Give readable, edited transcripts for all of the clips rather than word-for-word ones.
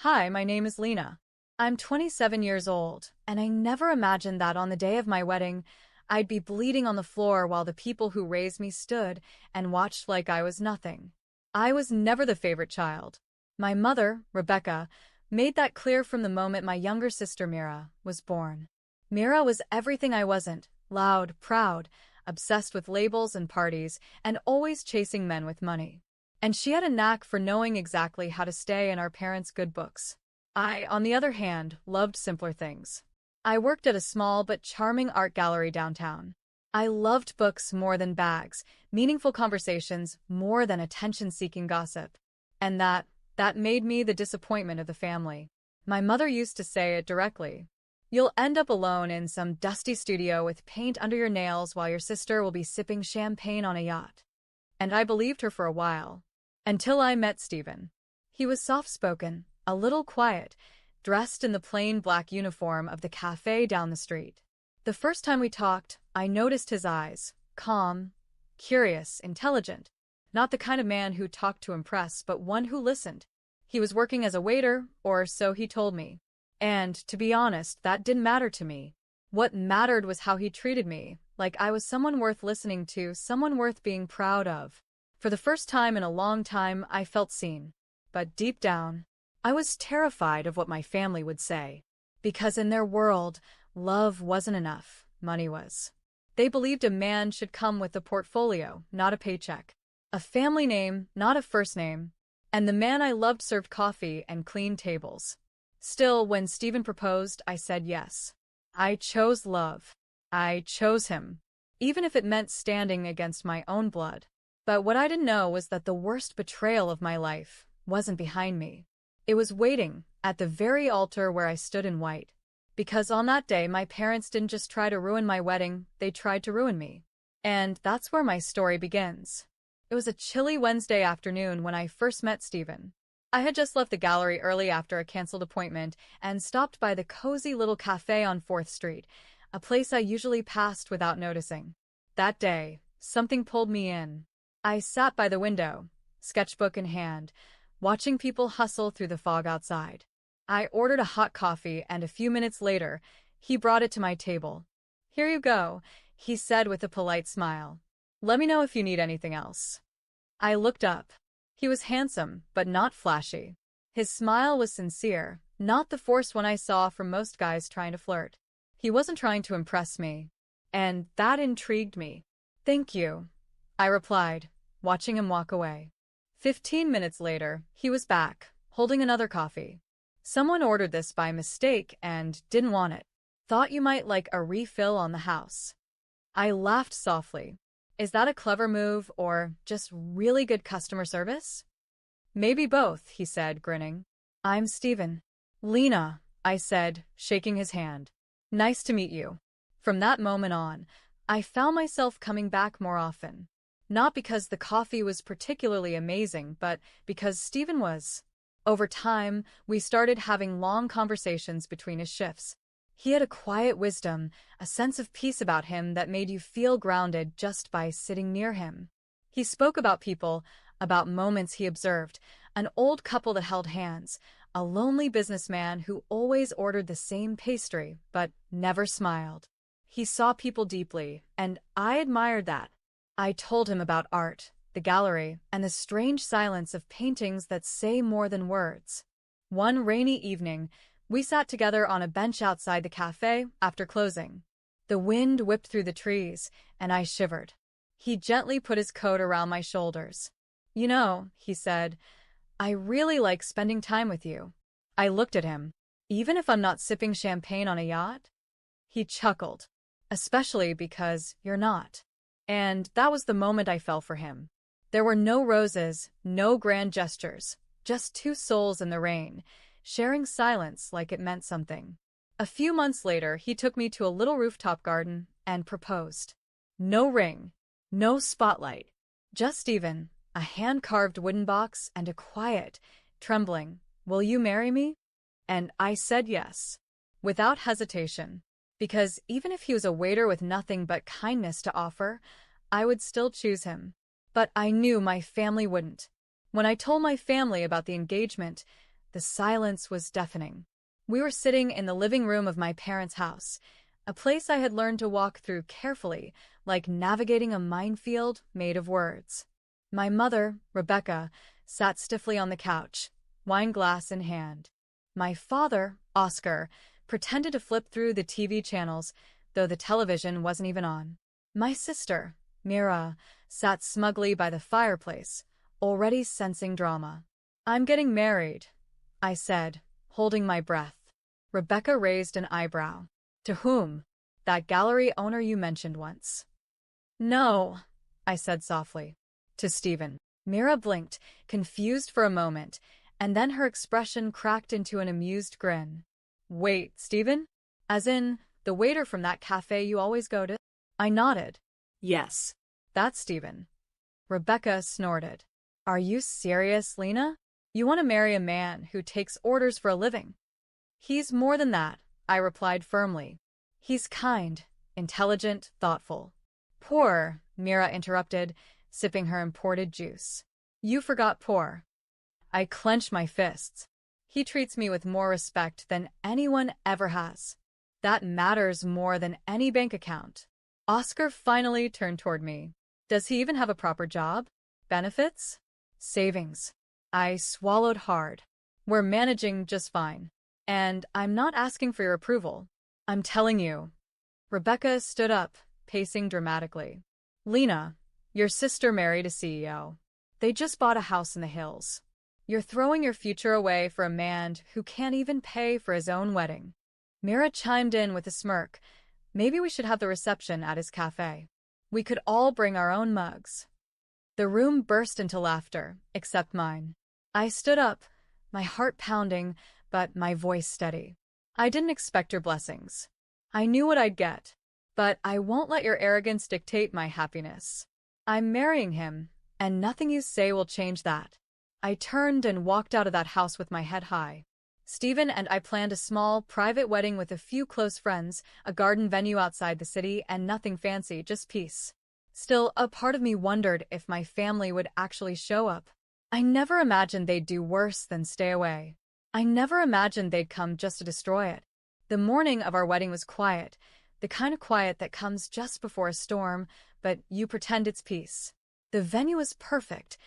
Hi, my name is Lena. I'm 27 years old, and I never imagined that on the day of my wedding, I'd be bleeding on the floor while the people who raised me stood and watched like I was nothing. I was never the favorite child. My mother, Rebecca, made that clear from the moment my younger sister Mira was born. Mira was everything I wasn't: loud, proud, obsessed with labels and parties, and always chasing men with money. And she had a knack for knowing exactly how to stay in our parents' good books. I, on the other hand, loved simpler things. I worked at a small but charming art gallery downtown. I loved books more than bags, meaningful conversations more than attention-seeking gossip. And that made me the disappointment of the family. My mother used to say it directly. You'll end up alone in some dusty studio with paint under your nails while your sister will be sipping champagne on a yacht. And I believed her for a while. Until I met Stephen. He was soft-spoken, a little quiet, dressed in the plain black uniform of the cafe down the street. The first time we talked, I noticed his eyes, calm, curious, intelligent. Not the kind of man who talked to impress, but one who listened. He was working as a waiter, or so he told me. And, to be honest, that didn't matter to me. What mattered was how he treated me, like I was someone worth listening to, someone worth being proud of. For the first time in a long time, I felt seen. But deep down, I was terrified of what my family would say. Because in their world, love wasn't enough, money was. They believed a man should come with a portfolio, not a paycheck. A family name, not a first name. And the man I loved served coffee and cleaned tables. Still, when Stephen proposed, I said yes. I chose love. I chose him. Even if it meant standing against my own blood. But what I didn't know was that the worst betrayal of my life wasn't behind me. It was waiting at the very altar where I stood in white. Because on that day, my parents didn't just try to ruin my wedding, they tried to ruin me. And that's where my story begins. It was a chilly Wednesday afternoon when I first met Stephen. I had just left the gallery early after a canceled appointment and stopped by the cozy little cafe on 4th Street, a place I usually passed without noticing. That day, something pulled me in. I sat by the window, sketchbook in hand, watching people hustle through the fog outside. I ordered a hot coffee, and a few minutes later, he brought it to my table. "Here you go," he said with a polite smile. "Let me know if you need anything else." I looked up. He was handsome, but not flashy. His smile was sincere, not the forced one I saw from most guys trying to flirt. He wasn't trying to impress me. And that intrigued me. "Thank you," I replied, watching him walk away. 15 minutes later, he was back, holding another coffee. "Someone ordered this by mistake and didn't want it. Thought you might like a refill on the house." I laughed softly. Is that a clever move or just really good customer service? "Maybe both," he said, grinning. "I'm Stephen." "Lena," I said, shaking his hand. "Nice to meet you." From that moment on, I found myself coming back more often. Not because the coffee was particularly amazing, but because Stephen was. Over time, we started having long conversations between his shifts. He had a quiet wisdom, a sense of peace about him that made you feel grounded just by sitting near him. He spoke about people, about moments he observed, an old couple that held hands, a lonely businessman who always ordered the same pastry but never smiled. He saw people deeply, and I admired that. I told him about art, the gallery, and the strange silence of paintings that say more than words. One rainy evening, we sat together on a bench outside the cafe after closing. The wind whipped through the trees, and I shivered. He gently put his coat around my shoulders. "You know," he said, "I really like spending time with you." I looked at him. "Even if I'm not sipping champagne on a yacht?" He chuckled. "Especially because you're not." And that was the moment I fell for him. There were no roses, no grand gestures, just two souls in the rain, sharing silence like it meant something. A few months later, he took me to a little rooftop garden and proposed. No ring, no spotlight, just Stephen, a hand-carved wooden box, and a quiet, trembling, "Will you marry me?" And I said yes, without hesitation. Because even if he was a waiter with nothing but kindness to offer, I would still choose him. But I knew my family wouldn't. When I told my family about the engagement, The silence was deafening. We were sitting in the living room of my parents' house, a place I had learned to walk through carefully, like navigating a minefield made of words. My mother, Rebecca, sat stiffly on the couch, wine glass in hand. My father, Oscar, pretended to flip through the TV channels, though the television wasn't even on. My sister, Mira, sat smugly by the fireplace, already sensing drama. "I'm getting married," I said, holding my breath. Rebecca raised an eyebrow. "To whom?" "That gallery owner you mentioned once." "No," I said softly. "To Stephen." Mira blinked, confused for a moment, and then her expression cracked into an amused grin. "Wait, Stephen? As in, the waiter from that cafe you always go to?" I nodded. "Yes, that's Stephen." Rebecca snorted. "Are you serious, Lena? You want to marry a man who takes orders for a living?" "He's more than that," I replied firmly. "He's kind, intelligent, thoughtful." "Poor," Mira interrupted, sipping her imported juice. "You forgot poor." I clenched my fists. "He treats me with more respect than anyone ever has. That matters more than any bank account." Oscar finally turned toward me. "Does he even have a proper job? Benefits? Savings?" I swallowed hard. "We're managing just fine. And I'm not asking for your approval. I'm telling you." Rebecca stood up, pacing dramatically. "Lena, your sister married a CEO. They just bought a house in the hills. You're throwing your future away for a man who can't even pay for his own wedding." Mira chimed in with a smirk. "Maybe we should have the reception at his cafe. We could all bring our own mugs." The room burst into laughter, except mine. I stood up, my heart pounding, but my voice steady. "I didn't expect your blessings. I knew what I'd get. But I won't let your arrogance dictate my happiness. I'm marrying him, and nothing you say will change that." I turned and walked out of that house with my head high. Stephen and I planned a small, private wedding with a few close friends, a garden venue outside the city, and nothing fancy, just peace. Still, a part of me wondered if my family would actually show up. I never imagined they'd do worse than stay away. I never imagined they'd come just to destroy it. The morning of our wedding was quiet, the kind of quiet that comes just before a storm, but you pretend it's peace. The venue was perfect,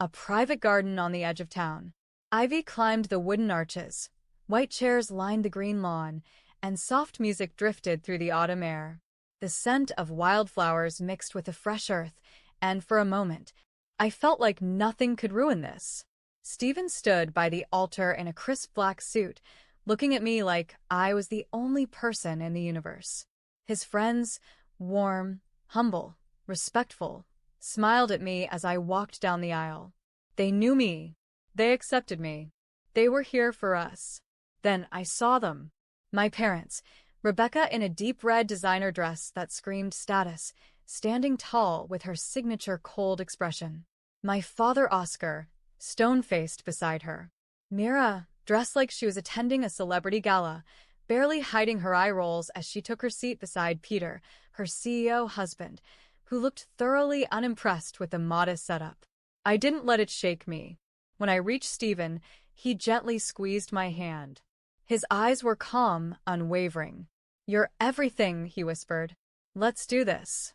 a private garden on the edge of town. Ivy climbed the wooden arches, white chairs lined the green lawn, and soft music drifted through the autumn air. The scent of wildflowers mixed with the fresh earth, and for a moment, I felt like nothing could ruin this. Stephen stood by the altar in a crisp black suit, looking at me like I was the only person in the universe. His friends, warm, humble, respectful, smiled at me as I walked down the aisle. They knew me. They accepted me. They were here for us. Then I saw them. My parents, Rebecca in a deep red designer dress that screamed status, standing tall with her signature cold expression. My father, Oscar, stone-faced beside her. Mira, dressed like she was attending a celebrity gala, barely hiding her eye rolls as she took her seat beside Peter, her CEO husband, who looked thoroughly unimpressed with the modest setup. I didn't let it shake me. When I reached Stephen, he gently squeezed my hand. His eyes were calm, unwavering. "You're everything," he whispered. "Let's do this."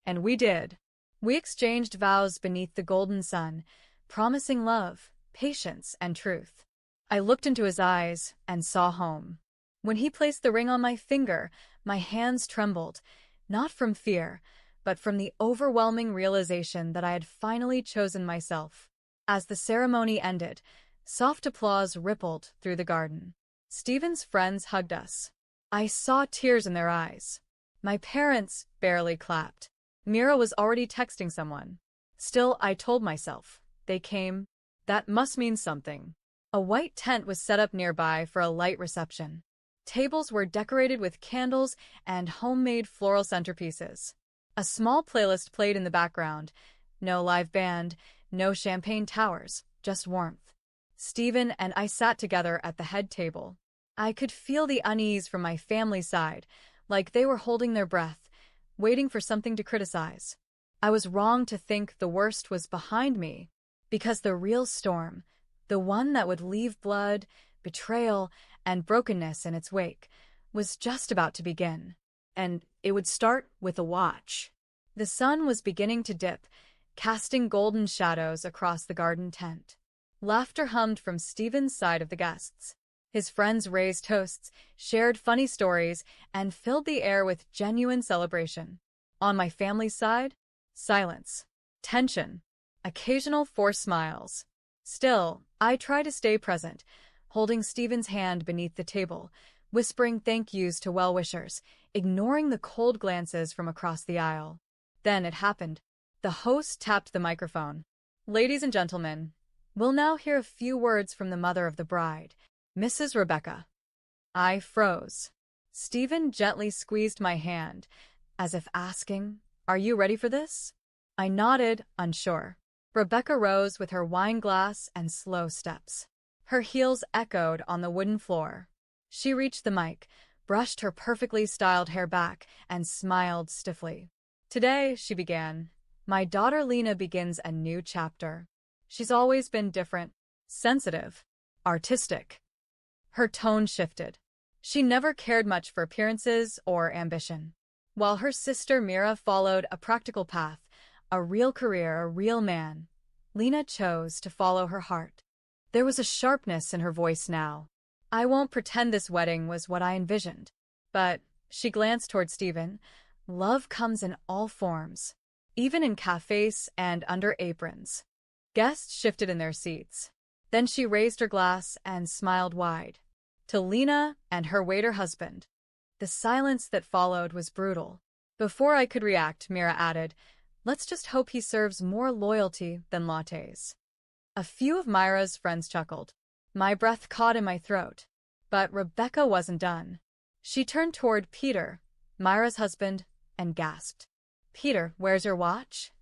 And we did. We exchanged vows beneath the golden sun, promising love, patience, and truth. I looked into his eyes and saw home. When he placed the ring on my finger, my hands trembled, not from fear, but from the overwhelming realization that I had finally chosen myself. As the ceremony ended, soft applause rippled through the garden. Stephen's friends hugged us. I saw tears in their eyes. My parents barely clapped. Mira was already texting someone. Still, I told myself, they came. That must mean something. A white tent was set up nearby for a light reception. Tables were decorated with candles and homemade floral centerpieces. A small playlist played in the background. No live band, no champagne towers, just warmth. Stephen and I sat together at the head table. I could feel the unease from my family's side, like they were holding their breath, waiting for something to criticize. I was wrong to think the worst was behind me, because the real storm, the one that would leave blood, betrayal, and brokenness in its wake, was just about to begin. And it would start with a watch. The sun was beginning to dip, casting golden shadows across the garden tent. Laughter hummed from Stephen's side of the guests. His friends raised toasts, shared funny stories, and filled the air with genuine celebration. On my family's side, silence, tension, occasional forced smiles. Still, I try to stay present, holding Stephen's hand beneath the table, whispering thank yous to well-wishers, ignoring the cold glances from across the aisle. Then it happened. The host tapped the microphone. "Ladies and gentlemen, we'll now hear a few words from the mother of the bride, Mrs. Rebecca." I froze. Stephen gently squeezed my hand, as if asking, "Are you ready for this?" I nodded, unsure. Rebecca rose with her wine glass and slow steps. Her heels echoed on the wooden floor. She reached the mic, brushed her perfectly styled hair back, and smiled stiffly. "Today," she began, "my daughter Lena begins a new chapter. She's always been different, sensitive, artistic." Her tone shifted. She never cared much for appearances or ambition. While her sister Mira followed a practical path, a real career, a real man, Lena chose to follow her heart. There was a sharpness in her voice now. "I won't pretend this wedding was what I envisioned. But," she glanced toward Stephen, "love comes in all forms, even in cafes and under aprons." Guests shifted in their seats. Then she raised her glass and smiled wide. "To Lena and her waiter husband." The silence that followed was brutal. Before I could react, Mira added, "Let's just hope he serves more loyalty than lattes." A few of Myra's friends chuckled. My breath caught in my throat. But Rebecca wasn't done. She turned toward Peter, Myra's husband, and gasped, "Peter, where's your watch?"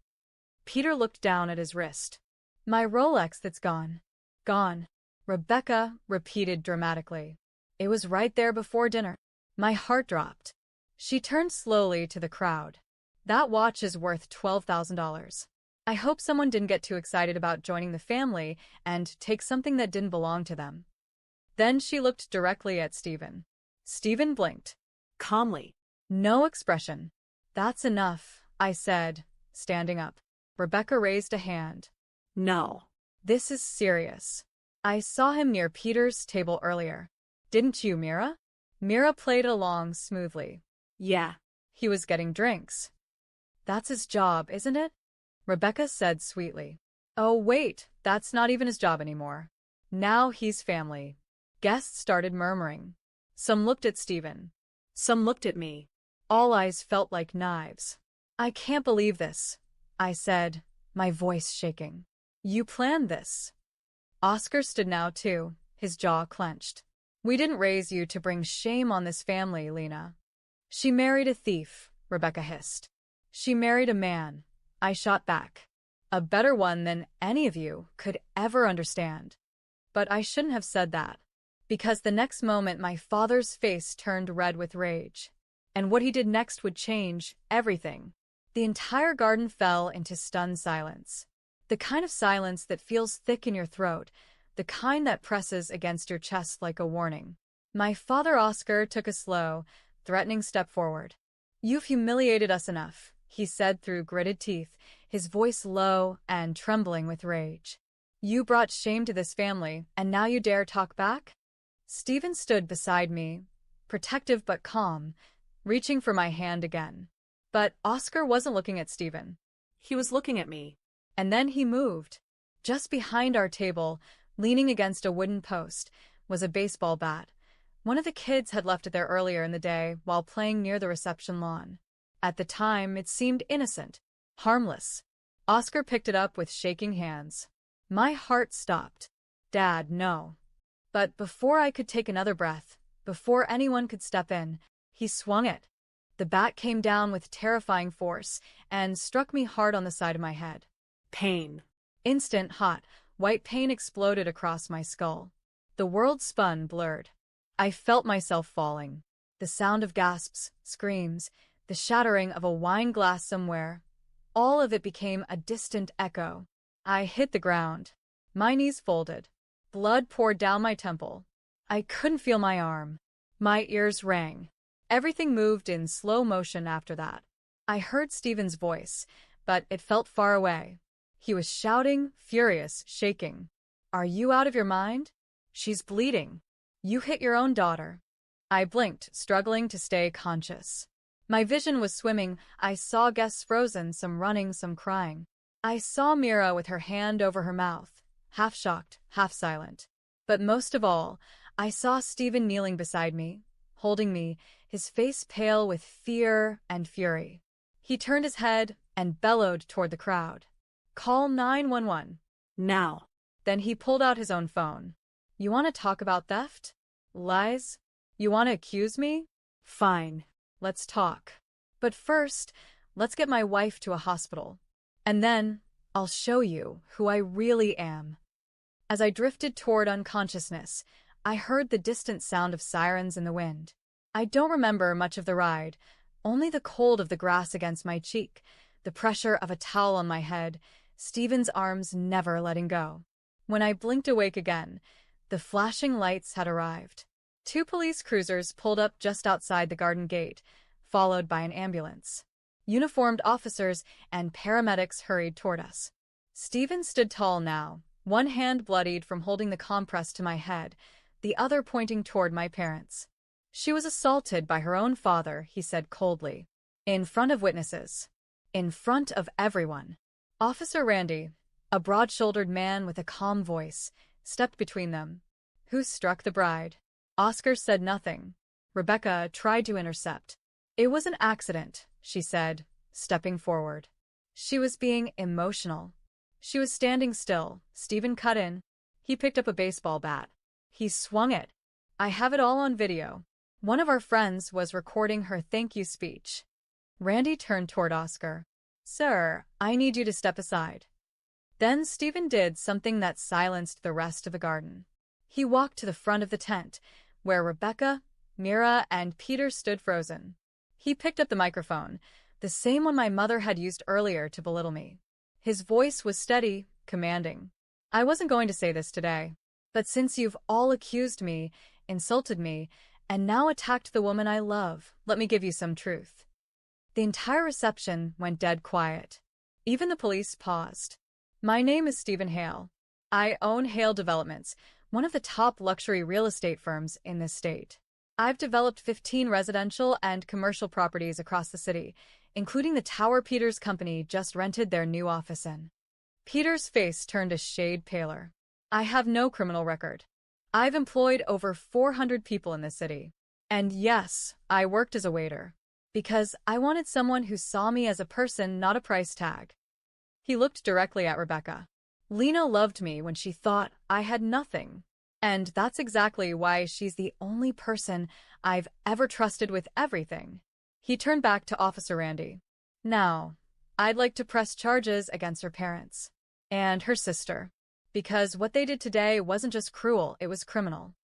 Peter looked down at his wrist. "My Rolex that's gone." "Gone," Rebecca repeated dramatically. "It was right there before dinner." My heart dropped. She turned slowly to the crowd. "That watch is worth $12,000. I hope someone didn't get too excited about joining the family and take something that didn't belong to them." Then she looked directly at Stephen. Stephen blinked. Calmly. No expression. "That's enough," I said, standing up. Rebecca raised a hand. "No. "This is serious. I saw him near Peter's table earlier. Didn't you, Mira?" Mira played along smoothly. Yeah." "He was getting drinks." "That's his job, isn't it?" Rebecca said sweetly. "Oh, wait, that's not even his job anymore. Now he's family." Guests started murmuring. Some looked at Stephen. Some looked at me. All eyes felt like knives. "I can't believe this," I said, my voice shaking. "You planned this." Oscar stood now too, his jaw clenched. "We didn't raise you to bring shame on this family, Lena." "She married a thief," Rebecca hissed. "She married a man," I shot back. "A better one than any of you could ever understand." But I shouldn't have said that. Because the next moment my father's face turned red with rage. And what he did next would change everything. The entire garden fell into stunned silence. The kind of silence that feels thick in your throat, the kind that presses against your chest like a warning. My father Oscar took a slow, threatening step forward. "You've humiliated us enough," he said through gritted teeth, his voice low and trembling with rage. "You brought shame to this family, and now you dare talk back?" Stephen stood beside me, protective but calm, reaching for my hand again. But Oscar wasn't looking at Stephen. He was looking at me. And then he moved. Just behind our table, leaning against a wooden post, was a baseball bat. One of the kids had left it there earlier in the day while playing near the reception lawn. At the time, it seemed innocent, harmless. Oscar picked it up with shaking hands. My heart stopped. "Dad, no." But before I could take another breath, before anyone could step in, he swung it. The bat came down with terrifying force and struck me hard on the side of my head. Pain. Instant, hot, white pain exploded across my skull. The world spun, blurred. I felt myself falling. The sound of gasps, screams, the shattering of a wine glass somewhere. All of it became a distant echo. I hit the ground. My knees folded. Blood poured down my temple. I couldn't feel my arm. My ears rang. Everything moved in slow motion after that. I heard Stephen's voice, but it felt far away. He was shouting, furious, shaking. "Are you out of your mind? She's bleeding. You hit your own daughter." I blinked, struggling to stay conscious. My vision was swimming. I saw guests frozen, some running, some crying. I saw Mira with her hand over her mouth, half shocked, half silent. But most of all, I saw Stephen kneeling beside me, holding me, his face pale with fear and fury. He turned his head and bellowed toward the crowd. "Call 911. Now. Then he pulled out his own phone. "You want to talk about theft? Lies? You want to accuse me? Fine. Let's talk. But first, let's get my wife to a hospital. And then, I'll show you who I really am." As I drifted toward unconsciousness, I heard the distant sound of sirens in the wind. I don't remember much of the ride, only the cold of the grass against my cheek, the pressure of a towel on my head, Stephen's arms never letting go. When I blinked awake again, the flashing lights had arrived. 2 police cruisers pulled up just outside the garden gate, followed by an ambulance. Uniformed officers and paramedics hurried toward us. Stephen stood tall now, one hand bloodied from holding the compress to my head, the other pointing toward my parents. "She was assaulted by her own father," he said coldly. "In front of witnesses. In front of everyone." Officer Randy, a broad-shouldered man with a calm voice, stepped between them. "Who struck the bride?" Oscar said nothing. Rebecca tried to intercept. "It was an accident," she said, stepping forward. She was being emotional. She was standing still. Stephen cut in. He picked up a baseball bat. He swung it. "I have it all on video. One of our friends was recording her thank you speech." Randy turned toward Oscar. "Sir, I need you to step aside." Then Stephen did something that silenced the rest of the garden. He walked to the front of the tent, where Rebecca, Mira, and Peter stood frozen. He picked up the microphone, the same one my mother had used earlier to belittle me. His voice was steady, commanding. "I wasn't going to say this today, but since you've all accused me, insulted me, and now attacked the woman I love, let me give you some truth." The entire reception went dead quiet. Even the police paused. "My name is Stephen Hale. I own Hale Developments, one of the top luxury real estate firms in this state. I've developed 15 residential and commercial properties across the city, including the tower Peter's company just rented their new office in." Peter's face turned a shade paler. "I have no criminal record. I've employed over 400 people in this city. And yes, I worked as a waiter. Because I wanted someone who saw me as a person, not a price tag." He looked directly at Rebecca. "Lena loved me when she thought I had nothing. And that's exactly why she's the only person I've ever trusted with everything." He turned back to Officer Randy. "Now, I'd like to press charges against her parents. And her sister. Because what they did today wasn't just cruel, it was criminal."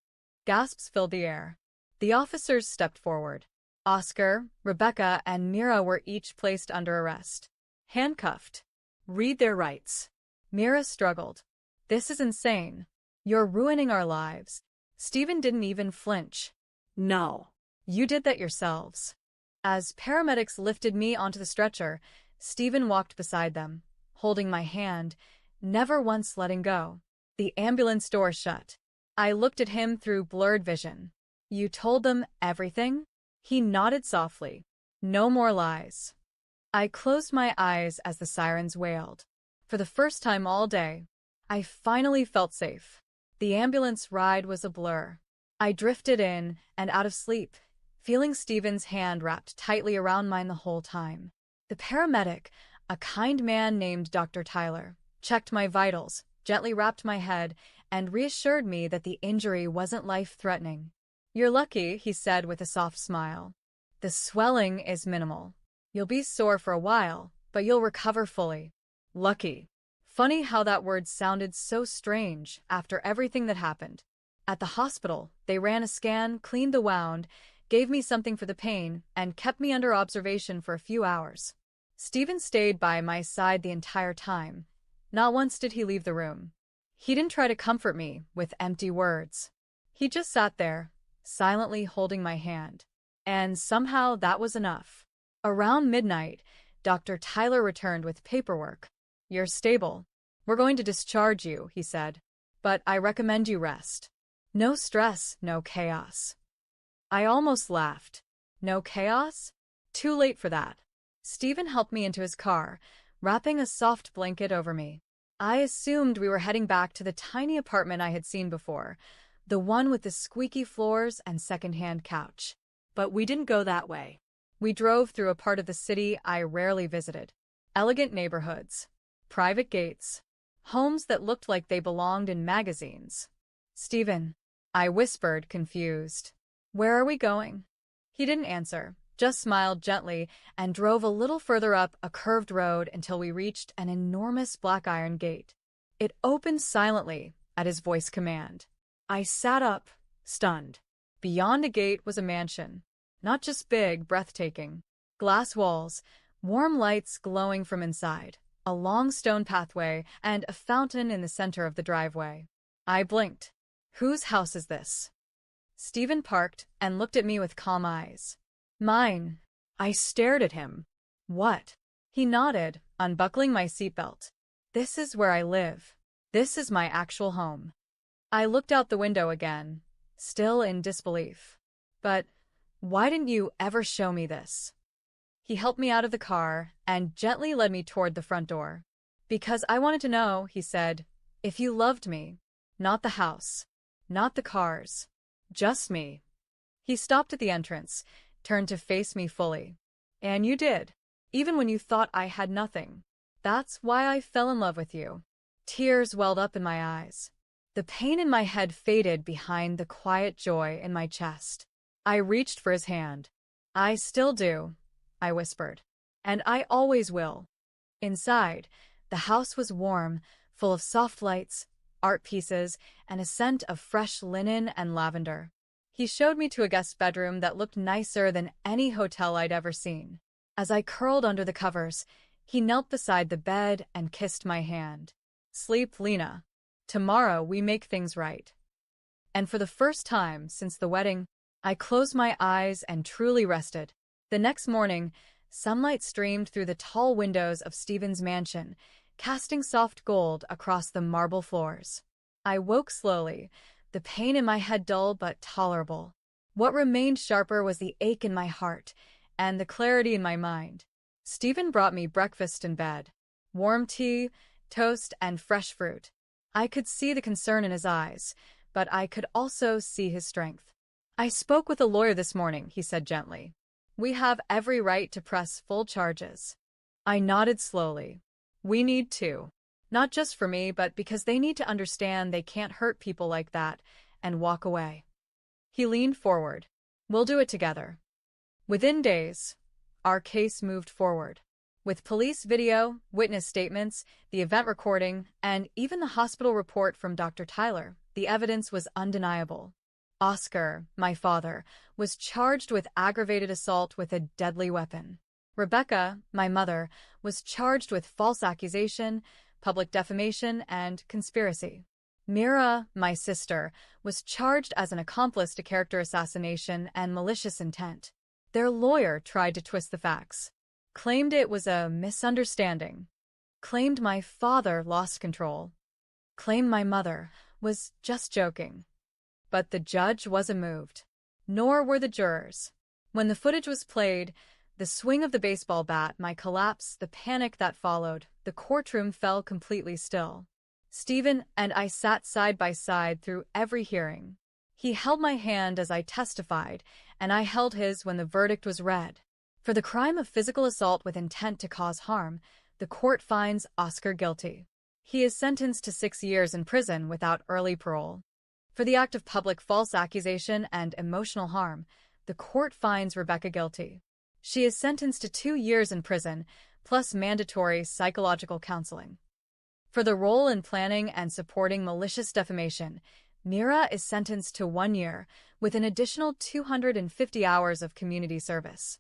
Gasps filled the air. The officers stepped forward. Oscar, Rebecca, and Mira were each placed under arrest. Handcuffed. Read their rights. Mira struggled. "This is insane. You're ruining our lives." Stephen didn't even flinch. No. "You did that yourselves." As paramedics lifted me onto the stretcher, Stephen walked beside them, holding my hand, never once letting go. The ambulance door shut. I looked at him through blurred vision. "You told them everything?" He nodded softly. "No more lies." I closed my eyes as the sirens wailed. For the first time all day, I finally felt safe. The ambulance ride was a blur. I drifted in and out of sleep, feeling Stephen's hand wrapped tightly around mine the whole time. The paramedic, a kind man named Dr. Tyler, checked my vitals, gently wrapped my head, and reassured me that the injury wasn't life-threatening. "You're lucky," he said with a soft smile. "The swelling is minimal. You'll be sore for a while, but you'll recover fully." Lucky. Funny how that word sounded so strange after everything that happened. At the hospital, they ran a scan, cleaned the wound, gave me something for the pain, and kept me under observation for a few hours. Stephen stayed by my side the entire time. Not once did he leave the room. He didn't try to comfort me with empty words. He just sat there, silently holding my hand. And somehow that was enough. Around midnight, Dr. Tyler returned with paperwork. "You're stable. We're going to discharge you," he said. "But I recommend you rest. No stress, no chaos." I almost laughed. No chaos? Too late for that. Stephen helped me into his car, wrapping a soft blanket over me. I assumed we were heading back to the tiny apartment I had seen before, the one with the squeaky floors and second-hand couch. But we didn't go that way. We drove through a part of the city I rarely visited. Elegant neighborhoods, private gates, homes that looked like they belonged in magazines. "Stephen," I whispered, confused. "Where are we going?" He didn't answer, just smiled gently and drove a little further up a curved road until we reached an enormous black iron gate. It opened silently at his voice command. I sat up, stunned. Beyond the gate was a mansion. Not just big, breathtaking. Glass walls, warm lights glowing from inside, a long stone pathway, and a fountain in the center of the driveway. I blinked. "Whose house is this?" Stephen parked and looked at me with calm eyes. "Mine." I stared at him. "What?" He nodded, unbuckling my seatbelt. "This is where I live. This is my actual home." I looked out the window again, still in disbelief. "But why didn't you ever show me this?" He helped me out of the car and gently led me toward the front door. "Because I wanted to know," he said, "if you loved me. Not the house. Not the cars. Just me." He stopped at the entrance, turned to face me fully. "And you did, even when you thought I had nothing. That's why I fell in love with you." Tears welled up in my eyes. The pain in my head faded behind the quiet joy in my chest. I reached for his hand. "I still do," I whispered. "And I always will." Inside, the house was warm, full of soft lights, art pieces, and a scent of fresh linen and lavender. He showed me to a guest bedroom that looked nicer than any hotel I'd ever seen. As I curled under the covers, he knelt beside the bed and kissed my hand. "Sleep, Lena. Tomorrow we make things right." And for the first time since the wedding, I closed my eyes and truly rested. The next morning, sunlight streamed through the tall windows of Stephen's mansion, casting soft gold across the marble floors. I woke slowly, the pain in my head dull but tolerable. What remained sharper was the ache in my heart and the clarity in my mind. Stephen brought me breakfast in bed. Warm tea, toast, and fresh fruit. I could see the concern in his eyes, but I could also see his strength. "I spoke with a lawyer this morning," he said gently. "We have every right to press full charges." I nodded slowly. "We need to. Not just for me, but because they need to understand they can't hurt people like that and walk away." He leaned forward. "We'll do it together." Within days, our case moved forward. With police video, witness statements, the event recording, and even the hospital report from Dr. Tyler, the evidence was undeniable. Oscar, my father, was charged with aggravated assault with a deadly weapon. Rebecca, my mother, was charged with false accusation, public defamation, and conspiracy. Mira, my sister, was charged as an accomplice to character assassination and malicious intent. Their lawyer tried to twist the facts, claimed it was a misunderstanding, claimed my father lost control, claimed my mother was just joking. But the judge wasn't moved, nor were the jurors. When the footage was played, the swing of the baseball bat, my collapse, the panic that followed, the courtroom fell completely still. Stephen and I sat side by side through every hearing. He held my hand as I testified, and I held his when the verdict was read. For the crime of physical assault with intent to cause harm, the court finds Oscar guilty. He is sentenced to 6 years in prison without early parole. For the act of public false accusation and emotional harm, the court finds Rebecca guilty. She is sentenced to 2 years in prison, plus mandatory psychological counseling. For the role in planning and supporting malicious defamation, Mira is sentenced to 1 year, with an additional 250 hours of community service.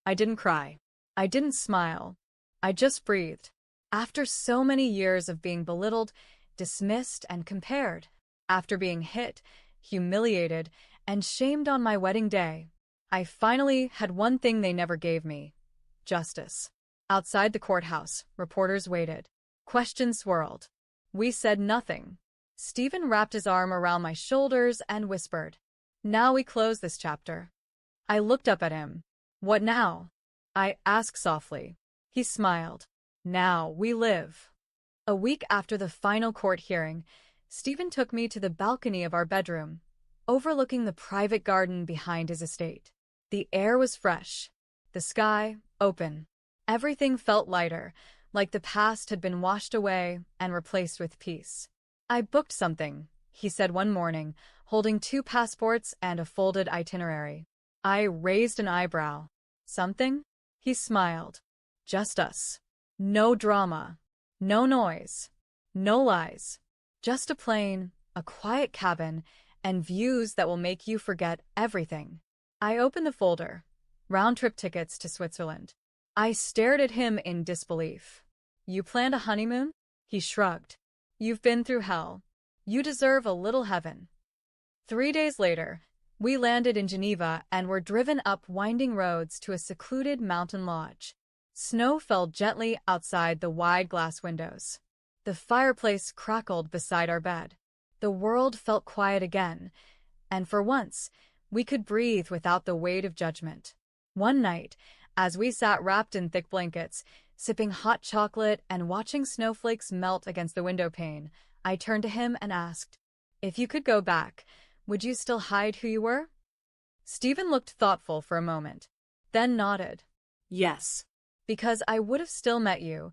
I didn't cry. I didn't smile. I just breathed. After so many years of being belittled, dismissed and compared. After being hit, humiliated, and shamed on my wedding day, I finally had one thing they never gave me: justice. Outside the courthouse, reporters waited. Questions swirled. We said nothing. Stephen wrapped his arm around my shoulders and whispered, "Now we close this chapter." I looked up at him. "What now?" I asked softly. He smiled. "Now we live." A week after the final court hearing, Stephen took me to the balcony of our bedroom, overlooking the private garden behind his estate. The air was fresh, the sky open. Everything felt lighter, like the past had been washed away and replaced with peace. "I booked something," he said one morning, holding 2 passports and a folded itinerary. I raised an eyebrow. "Something?" He smiled. "Just us. No drama. No noise. No lies. Just a quiet cabin, and views that will make you forget everything." I opened the folder. Round-trip tickets to Switzerland. I stared at him in disbelief. "You planned a honeymoon?" He shrugged. "You've been through hell. You deserve a little heaven." 3 days later, we landed in Geneva and were driven up winding roads to a secluded mountain lodge. Snow fell gently outside the wide glass windows. The fireplace crackled beside our bed. The world felt quiet again, and for once, we could breathe without the weight of judgment. One night, as we sat wrapped in thick blankets, sipping hot chocolate and watching snowflakes melt against the window pane, I turned to him and asked, "If you could go back, would you still hide who you were?" Stephen looked thoughtful for a moment, then nodded. Yes. "Because I would have still met you,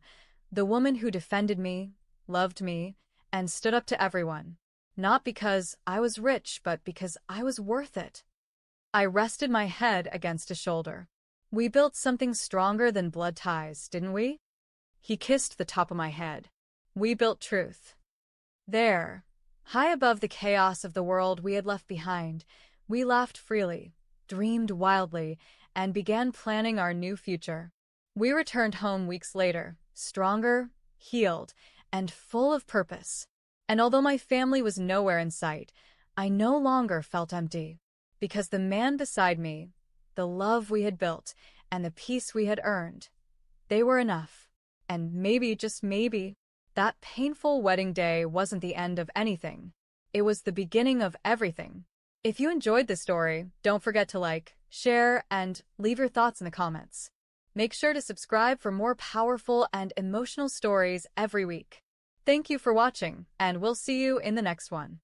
the woman who defended me, loved me, and stood up to everyone. Not because I was rich, but because I was worth it." I rested my head against his shoulder. "We built something stronger than blood ties, didn't we?" He kissed the top of my head. "We built truth." There, high above the chaos of the world we had left behind, we laughed freely, dreamed wildly, and began planning our new future. We returned home weeks later, stronger, healed, and full of purpose. And although my family was nowhere in sight, I no longer felt empty, because the man beside me, the love we had built, and the peace we had earned, they were enough. And maybe, just maybe, that painful wedding day wasn't the end of anything. It was the beginning of everything. If you enjoyed this story, don't forget to like, share, and leave your thoughts in the comments. Make sure to subscribe for more powerful and emotional stories every week. Thank you for watching, and we'll see you in the next one.